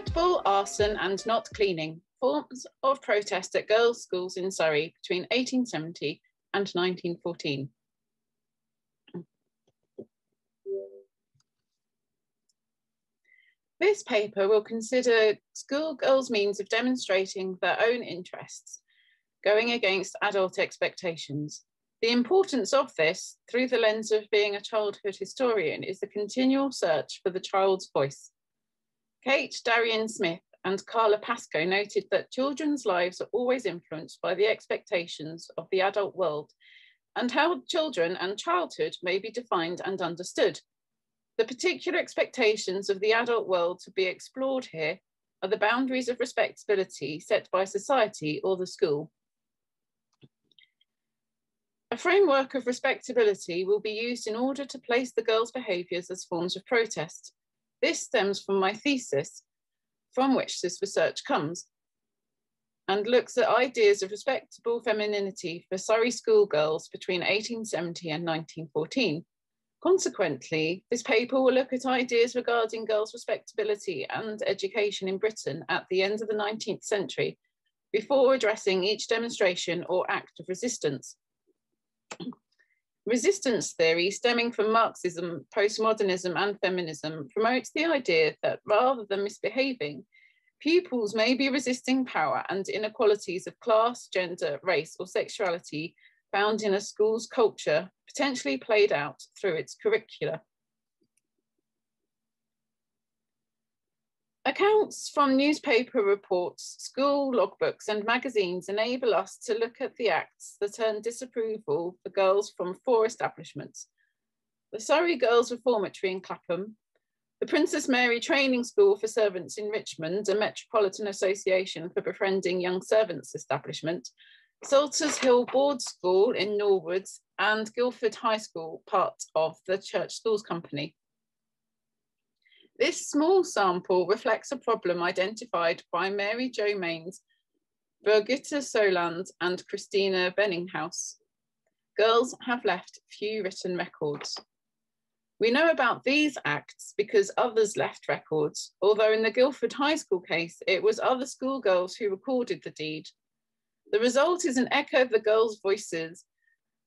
Respectable, arson and not cleaning, forms of protest at girls' schools in Surrey between 1870 and 1914. This paper will consider schoolgirls' means of demonstrating their own interests, going against adult expectations. The importance of this, through the lens of being a childhood historian, is the continual search for the child's voice. Kate Darian-Smith and Pascoe noted that children's lives are always influenced by the expectations of the adult world and how children and childhood may be defined and understood. The particular expectations of the adult world to be explored here are the boundaries of respectability set by society or the school. A framework of respectability will be used in order to place the girls' behaviours as forms of protest. This stems from my thesis, from which this research comes, and looks at ideas of respectable femininity for Surrey schoolgirls between 1870 and 1914. Consequently, this paper will look at ideas regarding girls' respectability and education in Britain at the end of the 19th century, before addressing each demonstration or act of resistance. Resistance theory, stemming from Marxism, postmodernism, and feminism, promotes the idea that rather than misbehaving, pupils may be resisting power and inequalities of class, gender, race, or sexuality found in a school's culture, potentially played out through its curricula. Accounts from newspaper reports, school logbooks, and magazines enable us to look at the acts that earn disapproval for girls from 4 establishments: the Surrey Girls Reformatory in Clapham, the Princess Mary Training School for Servants in Richmond, a Metropolitan Association for Befriending Young Servants establishment, Salters Hill Board School in Norwoods, and Guildford High School, part of the Church Schools Company. This small sample reflects a problem identified by Mary Jo Maines, Birgitta Soland, and Christina Benninghaus. Girls have left few written records. We know about these acts because others left records, although in the Guildford High School case, it was other schoolgirls who recorded the deed. The result is an echo of the girls' voices,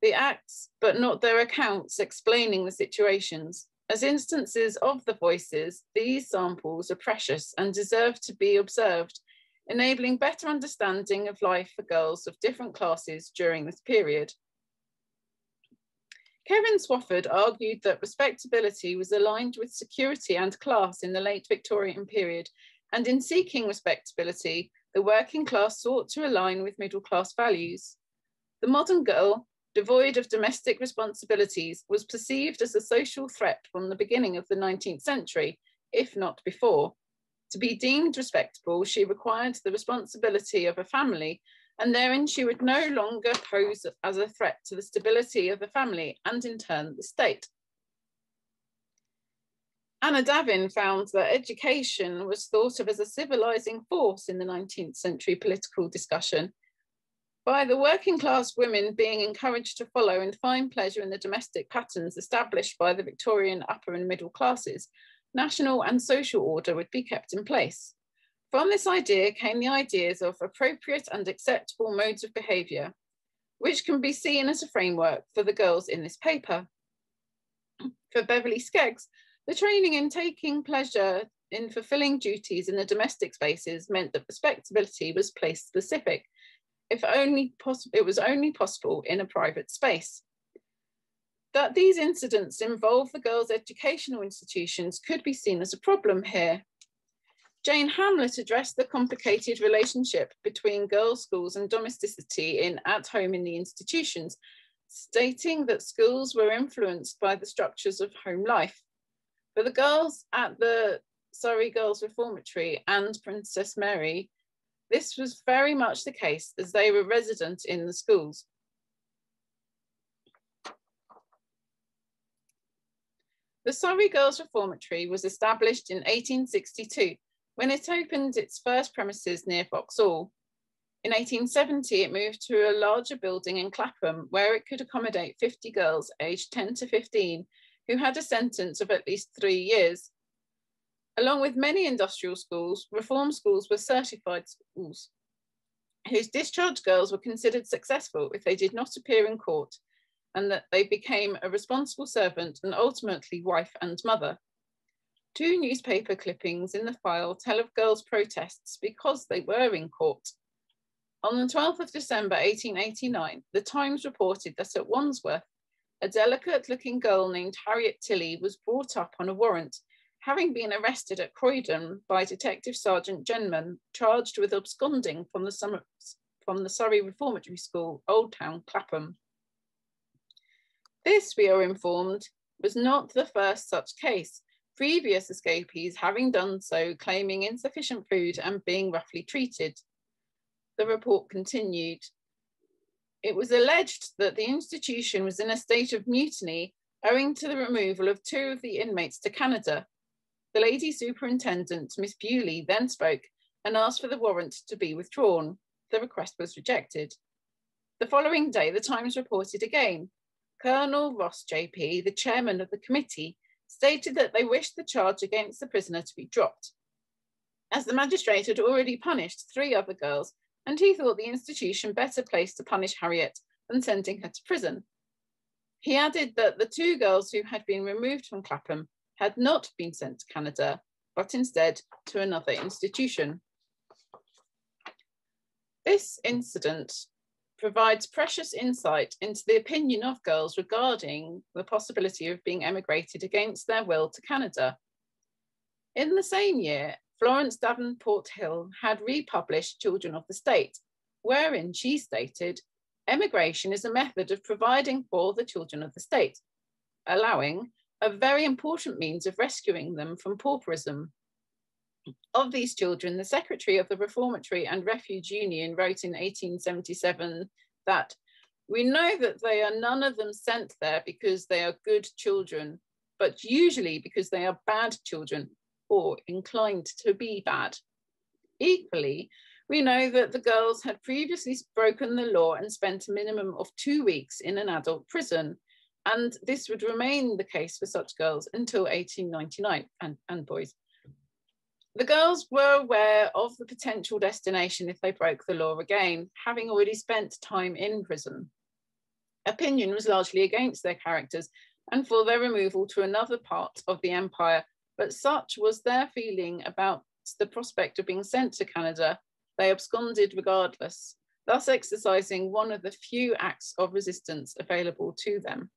the acts, but not their accounts explaining the situations. As instances of the voices, these samples are precious and deserve to be observed, enabling better understanding of life for girls of different classes during this period. Kevin Swafford argued that respectability was aligned with security and class in the late Victorian period, and in seeking respectability, the working class sought to align with middle class values. The modern girl, devoid of domestic responsibilities, was perceived as a social threat from the beginning of the 19th century, if not before. To be deemed respectable, she required the responsibility of a family, and therein she would no longer pose as a threat to the stability of the family and in turn the state. Anna Davin found that education was thought of as a civilizing force in the 19th century political discussion, by the working class women being encouraged to follow and find pleasure in the domestic patterns established by the Victorian upper and middle classes. National and social order would be kept in place. From this idea came the ideas of appropriate and acceptable modes of behaviour, which can be seen as a framework for the girls in this paper. For Beverly Skeggs, the training in taking pleasure in fulfilling duties in the domestic spaces meant that respectability was place specific, it was only possible in a private space. That these incidents involve the girls' educational institutions could be seen as a problem here. Jane Hamlet addressed the complicated relationship between girls' schools and domesticity at home in the institutions, stating that schools were influenced by the structures of home life. For the girls at the Surrey Girls Reformatory and Princess Mary, this was very much the case as they were resident in the schools. The Surrey Girls Reformatory was established in 1862 when it opened its first premises near Vauxhall. In 1870, it moved to a larger building in Clapham where it could accommodate 50 girls aged 10 to 15 who had a sentence of at least 3 years. Along with many industrial schools, reform schools were certified schools, whose discharged girls were considered successful if they did not appear in court, and that they became a responsible servant and ultimately wife and mother. 2 newspaper clippings in the file tell of girls' protests because they were in court. On the 12th of December 1889, the Times reported that at Wandsworth, a delicate-looking girl named Harriet Tilley was brought up on a warrant, having been arrested at Croydon by Detective Sergeant Genman, charged with absconding from the Surrey Reformatory School, Old Town, Clapham. This, we are informed, was not the first such case, previous escapees having done so, claiming insufficient food and being roughly treated. The report continued. It was alleged that the institution was in a state of mutiny owing to the removal of 2 of the inmates to Canada. The lady superintendent, Miss Bewley, then spoke and asked for the warrant to be withdrawn. The request was rejected. The following day, the Times reported again. Colonel Ross JP, the chairman of the committee, stated that they wished the charge against the prisoner to be dropped, as the magistrate had already punished 3 other girls, and he thought the institution better placed to punish Harriet than sending her to prison. He added that the 2 girls who had been removed from Clapham had not been sent to Canada, but instead to another institution. This incident provides precious insight into the opinion of girls regarding the possibility of being emigrated against their will to Canada. In the same year, Florence Davenport Hill had republished Children of the State, wherein she stated, emigration is a method of providing for the children of the state, allowing a very important means of rescuing them from pauperism. Of these children, the secretary of the Reformatory and Refuge Union wrote in 1877 that we know that they are none of them sent there because they are good children, but usually because they are bad children or inclined to be bad. Equally, we know that the girls had previously broken the law and spent a minimum of 2 weeks in an adult prison, and this would remain the case for such girls until 1899, and boys. The girls were aware of the potential destination if they broke the law again, having already spent time in prison. Opinion was largely against their characters and for their removal to another part of the empire, but such was their feeling about the prospect of being sent to Canada, they absconded regardless, thus exercising one of the few acts of resistance available to them.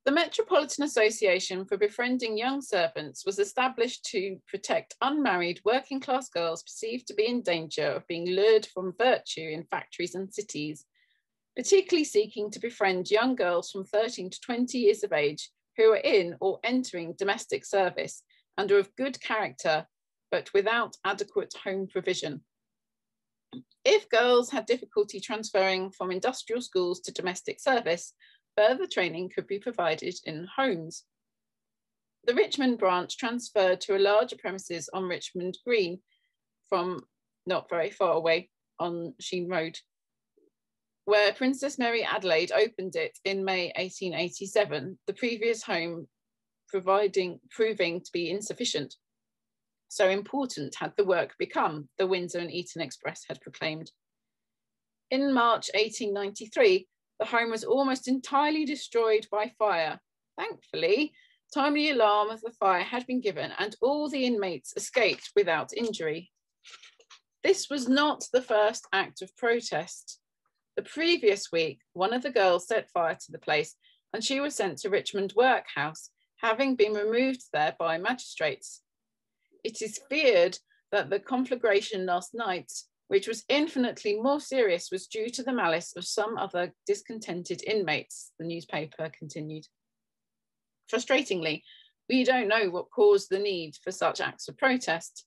The Metropolitan Association for Befriending Young Servants was established to protect unmarried working class girls perceived to be in danger of being lured from virtue in factories and cities, particularly seeking to befriend young girls from 13 to 20 years of age who are in or entering domestic service and are of good character, but without adequate home provision. If girls had difficulty transferring from industrial schools to domestic service, further training could be provided in homes. The Richmond branch transferred to a larger premises on Richmond Green from not very far away on Sheen Road, where Princess Mary Adelaide opened it in May 1887, the previous home proving to be insufficient. So important had the work become, the Windsor and Eton Express had proclaimed. In March 1893, the home was almost entirely destroyed by fire. Thankfully, timely alarm of the fire had been given and all the inmates escaped without injury. This was not the first act of protest. The previous week, one of the girls set fire to the place and she was sent to Richmond Workhouse, having been removed there by magistrates. It is feared that the conflagration last night, which was infinitely more serious, was due to the malice of some other discontented inmates, the newspaper continued. Frustratingly, we don't know what caused the need for such acts of protest.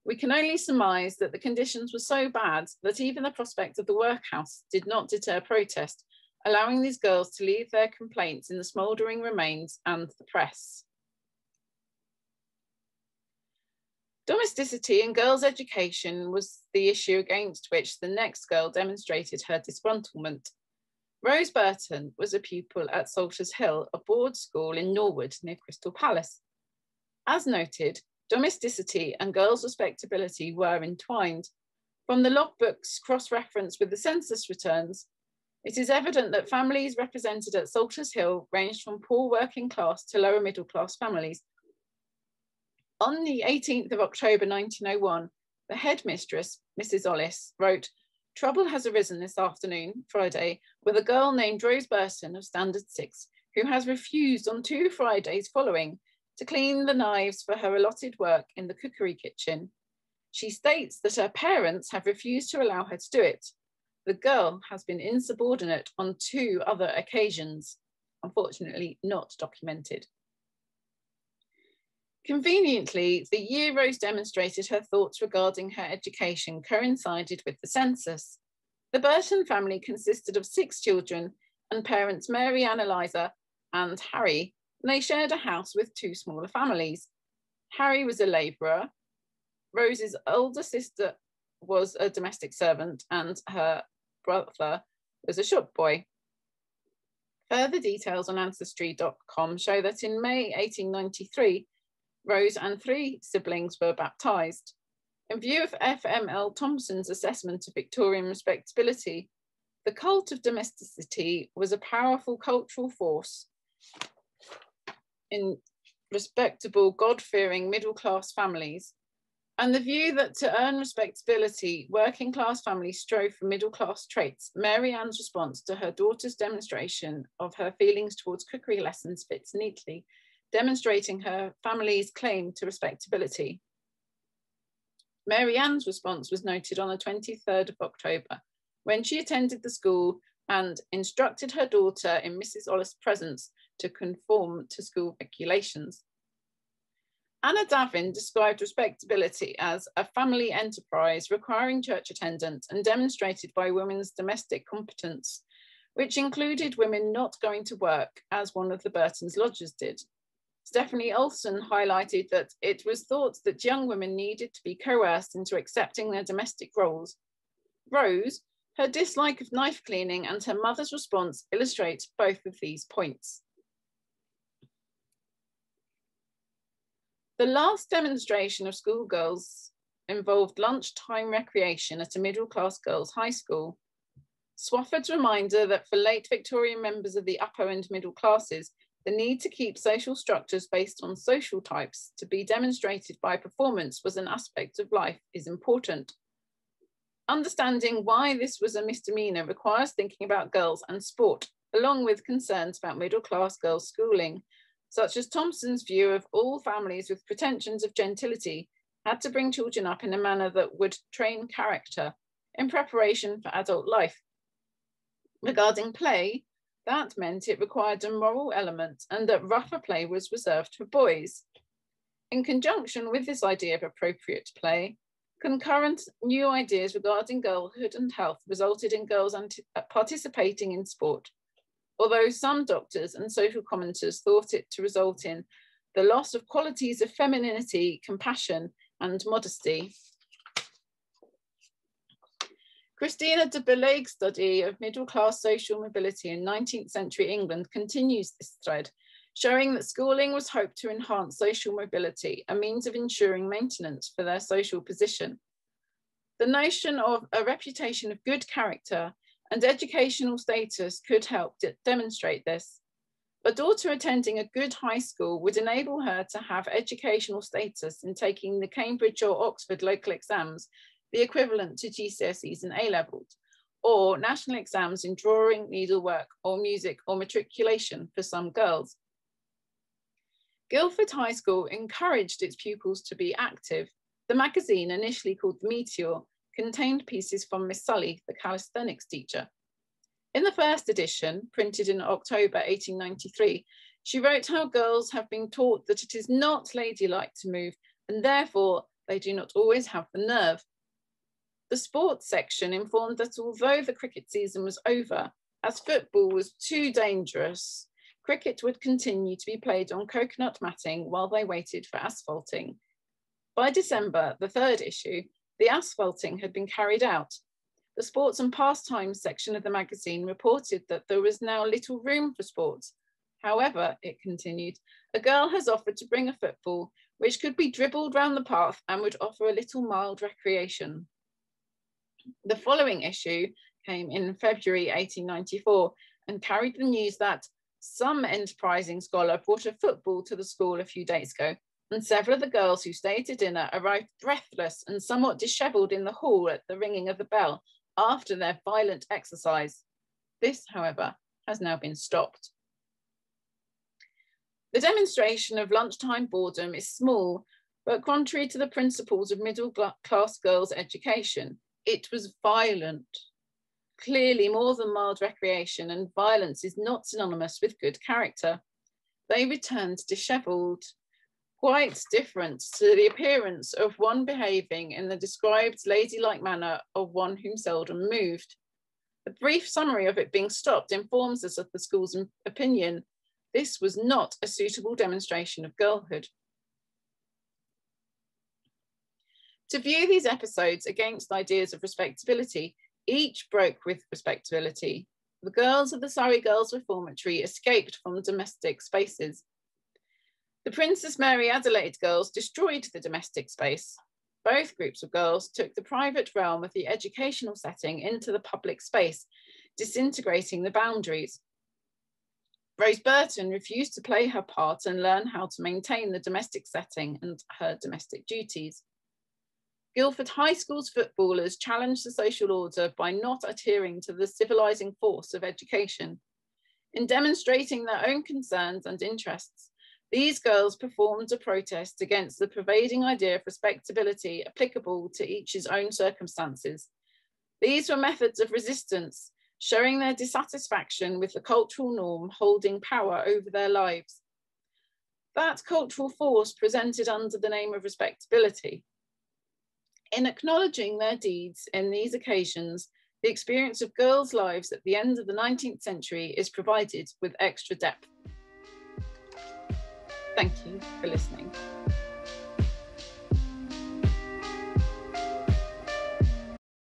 We can only surmise that the conditions were so bad that even the prospect of the workhouse did not deter protest, allowing these girls to leave their complaints in the smouldering remains and the press. Domesticity and girls' education was the issue against which the next girl demonstrated her disgruntlement. Rose Burton was a pupil at Salters Hill, a board school in Norwood near Crystal Palace. As noted, domesticity and girls' respectability were entwined. From the logbooks cross-referenced with the census returns, it is evident that families represented at Salters Hill ranged from poor working class to lower middle class families. On the 18th of October 1901, the headmistress, Mrs. Ollis, wrote, "Trouble has arisen this afternoon, Friday, with a girl named Rose Burton of Standard 6, who has refused on 2 Fridays following to clean the knives for her allotted work in the cookery kitchen. She states that her parents have refused to allow her to do it. The girl has been insubordinate on 2 other occasions, unfortunately not documented." Conveniently, the year Rose demonstrated her thoughts regarding her education coincided with the census. The Burton family consisted of 6 children and parents Mary Ann Eliza and Harry, and they shared a house with 2 smaller families. Harry was a labourer, Rose's older sister was a domestic servant, and her brother was a shop boy. Further details on ancestry.com show that in May 1893, Rose and 3 siblings were baptised. In view of F.M.L. Thompson's assessment of Victorian respectability, the cult of domesticity was a powerful cultural force in respectable, God-fearing middle-class families, and the view that to earn respectability, working class families strove for middle class traits. Mary Ann's response to her daughter's demonstration of her feelings towards cookery lessons fits neatly, demonstrating her family's claim to respectability. Mary Ann's response was noted on the 23rd of October, when she attended the school and instructed her daughter in Mrs. Ollis' presence to conform to school regulations. Anna Davin described respectability as a family enterprise requiring church attendance and demonstrated by women's domestic competence, which included women not going to work, as one of the Burtons' lodgers did. Stephanie Olson highlighted that it was thought that young women needed to be coerced into accepting their domestic roles. Rose, her dislike of knife cleaning and her mother's response illustrate both of these points. The last demonstration of schoolgirls involved lunchtime recreation at a middle-class girls' high school. Swafford's reminder that for late Victorian members of the upper and middle classes, the need to keep social structures based on social types to be demonstrated by performance was an aspect of life is important. Understanding why this was a misdemeanor requires thinking about girls and sport, along with concerns about middle-class girls' schooling, such as Thompson's view of all families with pretensions of gentility had to bring children up in a manner that would train character in preparation for adult life. Regarding play, that meant it required a moral element and that rougher play was reserved for boys. In conjunction with this idea of appropriate play, concurrent new ideas regarding girlhood and health resulted in girls participating in sport, although some doctors and social commenters thought it to result in the loss of qualities of femininity, compassion, and modesty. Christina de Belague's study of middle-class social mobility in 19th century England continues this thread, showing that schooling was hoped to enhance social mobility, a means of ensuring maintenance for their social position. The notion of a reputation of good character and educational status could help demonstrate this. A daughter attending a good high school would enable her to have educational status in taking the Cambridge or Oxford local exams, the equivalent to GCSEs and A-levels, or national exams in drawing, needlework, or music, or matriculation for some girls. Guildford High School encouraged its pupils to be active. The magazine, initially called The Meteor, contained pieces from Miss Sully, the calisthenics teacher. In the first edition, printed in October 1893, she wrote how girls have been taught that it is not ladylike to move, and therefore they do not always have the nerve. The sports section informed that although the cricket season was over, as football was too dangerous, cricket would continue to be played on coconut matting while they waited for asphalting. By December, the third issue, the asphalting had been carried out. the sports and pastimes section of the magazine reported that there was now little room for sports. However, it continued, a girl has offered to bring a football which could be dribbled round the path and would offer a little mild recreation. The following issue came in February 1894 and carried the news that some enterprising scholar brought a football to the school a few days ago, and several of the girls who stayed to dinner arrived breathless and somewhat dishevelled in the hall at the ringing of the bell after their violent exercise. This, however, has now been stopped. The demonstration of lunchtime boredom is small, but contrary to the principles of middle-class girls' education, it was violent. Clearly more than mild recreation, and violence is not synonymous with good character. They returned dishevelled, quite different to the appearance of one behaving in the described ladylike manner of one whom seldom moved. A brief summary of it being stopped informs us of the school's opinion. This was not a suitable demonstration of girlhood. To view these episodes against ideas of respectability, each broke with respectability. The girls of the Surrey Girls' Reformatory escaped from domestic spaces. The Princess Mary Adelaide girls destroyed the domestic space. Both groups of girls took the private realm of the educational setting into the public space, disintegrating the boundaries. Rose Burton refused to play her part and learn how to maintain the domestic setting and her domestic duties. Guildford High School's footballers challenged the social order by not adhering to the civilising force of education. In demonstrating their own concerns and interests, these girls performed a protest against the pervading idea of respectability applicable to each's own circumstances. These were methods of resistance, showing their dissatisfaction with the cultural norm holding power over their lives. That cultural force presented under the name of respectability. In acknowledging their deeds in these occasions, the experience of girls' lives at the end of the 19th century is provided with extra depth. Thank you for listening.